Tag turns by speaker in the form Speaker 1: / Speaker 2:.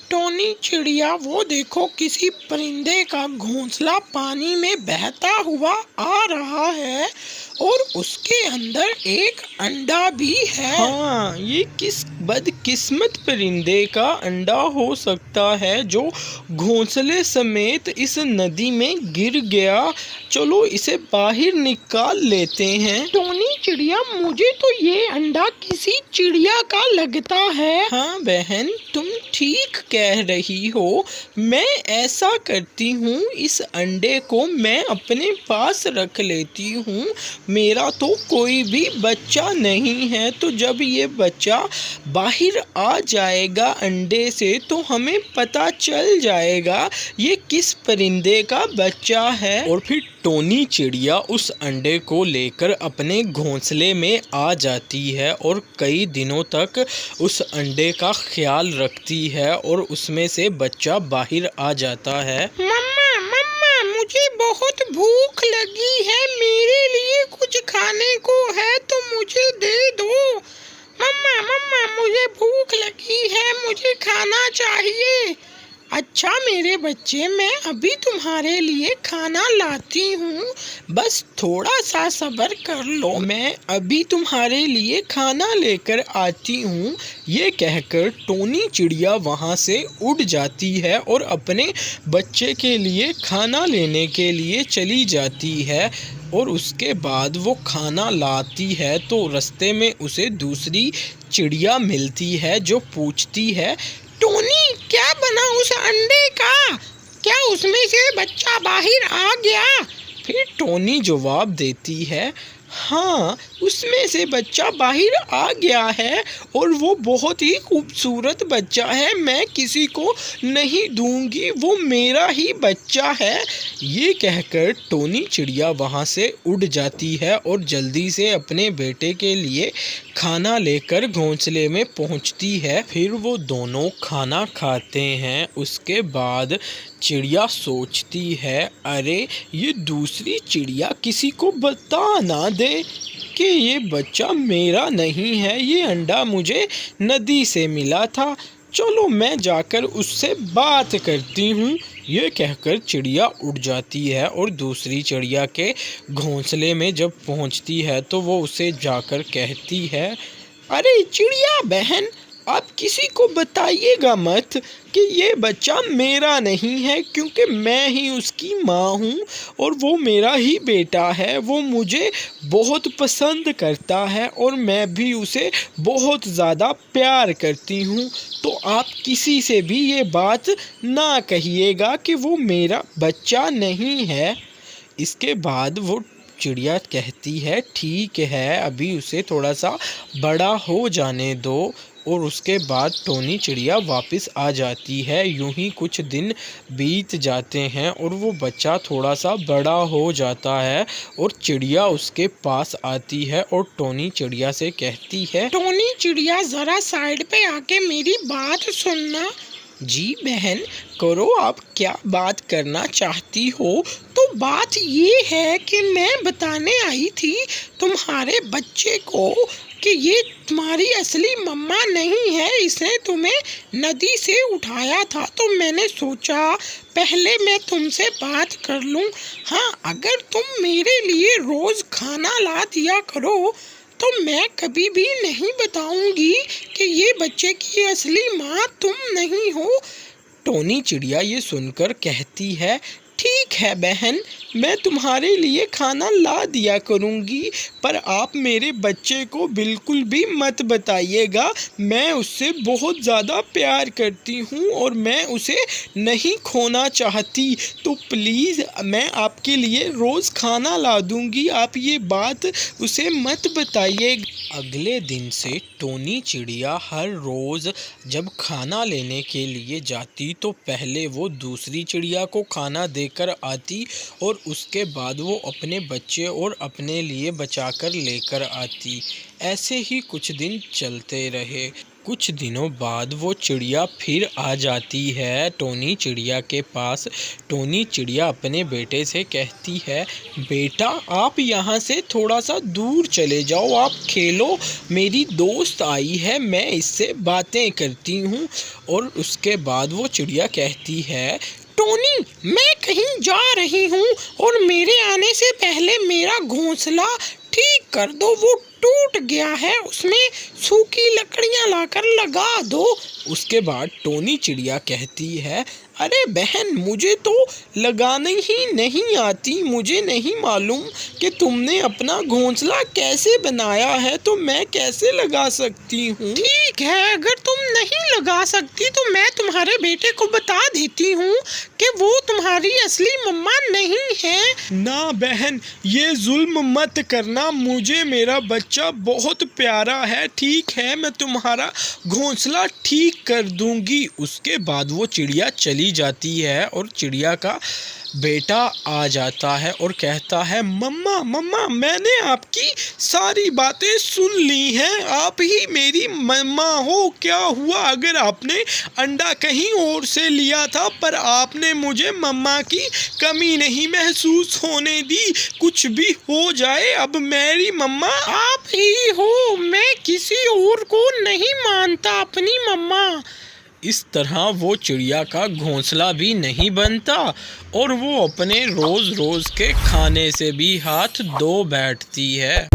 Speaker 1: Tony चिड़िया, वो देखो किसी परिंदे का घोंसला पानी में बहता हुआ आ रहा है और उसके अंदर एक अंडा भी है।
Speaker 2: हाँ, ये किस बदकिस्मत परिंदे का अंडा हो सकता है जो घोंसले समेत इस नदी में गिर गया। चलो इसे बाहर निकाल लेते हैं।
Speaker 1: टोनी चिड़िया, मुझे तो ये अंडा किसी चिड़िया का लगता है।
Speaker 2: हाँ बहन, तुम ठीक कह रही हो। मैं ऐसा करती हूँ, इस अंडे को मैं अपने पास रख लेती हूँ। मेरा तो कोई भी बच्चा नहीं है, तो जब ये बच्चा बाहर आ जाएगा अंडे से तो हमें पता चल जाएगा ये किस परिंदे का बच्चा है। और फिर टोनी चिड़िया उस अंडे को लेकर अपने घोंसले में आ जाती है और कई दिनों तक उस अंडे का ख्याल रखती है और उसमें से बच्चा बाहर आ जाता है।
Speaker 1: मम्मा मम्मा, मुझे बहुत भूख लगी है, मेरे लिए कुछ खाने को है तो मुझे दे दो। मम्मा मम्मा, मुझे भूख लगी है, मुझे खाना चाहिए। अच्छा मेरे बच्चे, मैं अभी तुम्हारे लिए खाना लाती हूँ, बस थोड़ा सा सब्र कर लो।
Speaker 2: मैं अभी तुम्हारे लिए खाना लेकर आती हूँ। ये कहकर टोनी चिड़िया वहाँ से उड़ जाती है और अपने बच्चे के लिए खाना लेने के लिए चली जाती है। और उसके बाद वो खाना लाती है तो रास्ते में उसे दूसरी चिड़िया मिलती है जो पूछती है,
Speaker 1: टोनी, क्या बना उस अंडे का? क्या उसमें से बच्चा बाहर आ गया?
Speaker 2: फिर टोनी जवाब देती है, हाँ, उसमें से बच्चा बाहर आ गया है और वो बहुत ही खूबसूरत बच्चा है। मैं किसी को नहीं दूंगी, वो मेरा ही बच्चा है। ये कहकर टोनी चिड़िया वहाँ से उड़ जाती है और जल्दी से अपने बेटे के लिए खाना लेकर घोंसले में पहुँचती है। फिर वो दोनों खाना खाते हैं। उसके बाद चिड़िया सोचती है, अरे ये दूसरी चिड़िया किसी को बता ना दे कि ये बच्चा मेरा नहीं है, ये अंडा मुझे नदी से मिला था। चलो मैं जाकर उससे बात करती हूँ। ये कहकर चिड़िया उड़ जाती है और दूसरी चिड़िया के घोंसले में जब पहुँचती है तो वो उसे जाकर कहती है, अरे चिड़िया बहन, आप किसी को बताइएगा मत कि ये बच्चा मेरा नहीं है, क्योंकि मैं ही उसकी माँ हूँ और वो मेरा ही बेटा है। वो मुझे बहुत पसंद करता है और मैं भी उसे बहुत ज़्यादा प्यार करती हूँ। तो आप किसी से भी ये बात ना कहिएगा कि वो मेरा बच्चा नहीं है। इसके बाद वो चिड़िया कहती है, ठीक है, अभी उसे थोड़ा सा बड़ा हो जाने दो। और उसके बाद टोनी चिड़िया वापस आ जाती है। यूं ही कुछ दिन बीत जाते हैं और वो बच्चा थोड़ा सा बड़ा हो जाता है और चिड़िया उसके पास आती है और टोनी चिड़िया से कहती है,
Speaker 1: टोनी चिड़िया, जरा साइड पे आके मेरी बात सुनना।
Speaker 2: जी बहन, करो, आप क्या बात करना चाहती हो?
Speaker 1: तो बात ये है कि मैं बताने आई थी तुम्हारे बच्चे को कि ये तुम्हारी असली मम्मा नहीं है, इसने तुम्हें नदी से उठाया था। तो मैंने सोचा पहले मैं तुमसे बात कर लूं। हाँ, अगर तुम मेरे लिए रोज खाना ला दिया करो तो मैं कभी भी नहीं बताऊंगी कि ये बच्चे की असली माँ तुम नहीं हो।
Speaker 2: टोनी चिड़िया ये सुनकर कहती है, ठीक है बहन, मैं तुम्हारे लिए खाना ला दिया करूँगी, पर आप मेरे बच्चे को बिल्कुल भी मत बताइएगा। मैं उससे बहुत ज़्यादा प्यार करती हूँ और मैं उसे नहीं खोना चाहती। तो प्लीज़ मैं आपके लिए रोज़ खाना ला दूँगी, आप ये बात उसे मत बताइएगा। अगले दिन से टोनी चिड़िया हर रोज़ जब खाना लेने के लिए जाती तो पहले वो दूसरी चिड़िया को खाना देकर आती और उसके बाद वो अपने बच्चे और अपने लिए बचाकर लेकर आती। ऐसे ही कुछ दिन चलते रहे। कुछ दिनों बाद वो चिड़िया फिर आ जाती है टोनी चिड़िया के पास। टोनी चिड़िया अपने बेटे से कहती है, बेटा आप यहाँ से थोड़ा सा दूर चले जाओ, आप खेलो, मेरी दोस्त आई है, मैं इससे बातें करती हूँ। और उसके बाद वो चिड़िया कहती है,
Speaker 1: टोनी मैं कहीं जा रही हूँ और मेरे आने से पहले मेरा घोंसला ठीक कर दो, वो टूट गया है, उसमें सूखी लकड़ियाँ लाकर लगा दो।
Speaker 2: उसके बाद टोनी चिड़िया कहती है, अरे बहन मुझे तो लगाने ही नहीं आती, मुझे नहीं मालूम कि तुमने अपना घोंसला कैसे बनाया है, तो मैं कैसे लगा सकती हूँ।
Speaker 1: ठीक है, अगर तुम नहीं लगा सकती तो मैं तुम्हारे बेटे को बता देती हूँ कि वो तुम्हारी असली मम्मा नहीं है।
Speaker 2: ना बहन, ये जुल्म मत करना, मुझे मेरा बच्चा बहुत प्यारा है। ठीक है, मैं तुम्हारा घोंसला ठीक कर दूंगी। उसके बाद वो चिड़िया चली जाती है और चिड़िया का बेटा आ जाता है और कहता है, मम्मा मम्मा मैंने आपकी सारी बातें सुन ली हैं, आप ही मेरी मम्मा हो। क्या हुआ अगर आपने अंडा कहीं और से लिया था, पर आपने मुझे मम्मा की कमी नहीं महसूस होने दी। कुछ भी हो जाए, अब मेरी मम्मा
Speaker 1: आप ही हो, मैं किसी और को नहीं मानता अपनी मम्मा।
Speaker 2: इस तरह वो चिड़िया का घोंसला भी नहीं बनता और वो अपने रोज़ रोज़ के खाने से भी हाथ धो बैठती है।